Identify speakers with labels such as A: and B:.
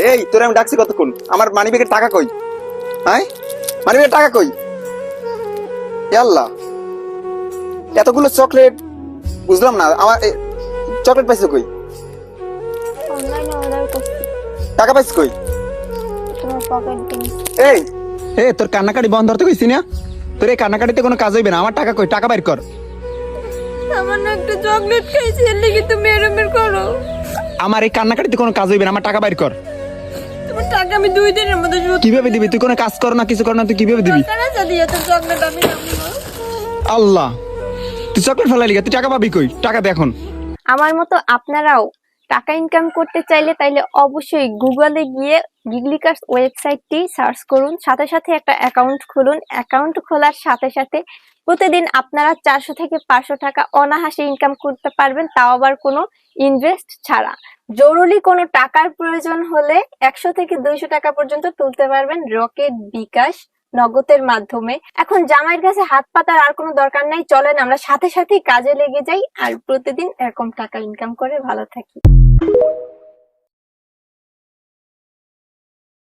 A: এই তোরে আমি ডাকছি কতক্ষণ? আমার মানিব্যাগের টাকা কই? হ্যাঁ, মানিব্যাগের টাকা কই? আল্লাহ, এতগুলো চকলেট, বুঝলাম না। আমার চকলেট পাইছো কই?
B: অনলাইনে অর্ডার করছি,
A: টাকা পাইছো কই?
B: তোমার পকেট দিন।
A: এই তোর কান্নাকাটি বন্ধ করতে কইছি না? তোর এই কান্নাকাটিতে কোনো কাজ হইবে না। আমার টাকা কই? টাকা বাইর কর।
B: সামান্য একটা চকলেট খাইছি, এর লেগে তুমি এরকম করো?
A: আমার এই কান্নাকাটিতে কোনো কাজ হইবে না। আমার টাকা বাইর কর।
B: তোমার টাকা আমি 2 দিনের মধ্যে শোধ
A: কিভাবে দিবি? তুই কোনো কাজ কর না, কিছু কর না, তুই কিভাবে দিবি?
B: দরকার আছে দিয়ে তো চকলেট আমি খাবো না।
A: আল্লাহ, তুই চকলেট ফেলাইলি, তুই টাকা পাবি কই? টাকা দে এখন।
B: আমার মতো আপনারাও টাকা ইনকাম করতে চাইলে তাইলে অবশ্যই গুগলে গিয়ে গিগলিকার্স ওয়েবসাইটটি সার্চ করুন, সাথে সাথে একটা অ্যাকাউন্ট খুলুন। অ্যাকাউন্ট খোলার সাথে সাথে প্রতিদিন আপনারা 400 থেকে 500 টাকা অনায়াসে ইনকাম করতে পারবেন, তাও আবার কোনো ইনভেস্ট ছাড়া। জরুরি কোনো টাকার প্রয়োজন হলে 100 থেকে 200 টাকা পর্যন্ত তুলতে পারবেন রকেট, বিকাশ, নগদের মাধ্যমে। এখন জামাইয়ের কাছে হাত পাতার আর কোনো দরকার নাই, চলেন আমরা সাথে সাথে কাজে লেগে যাই আর প্রতিদিন এরকম টাকা ইনকাম করে ভালো থাকি।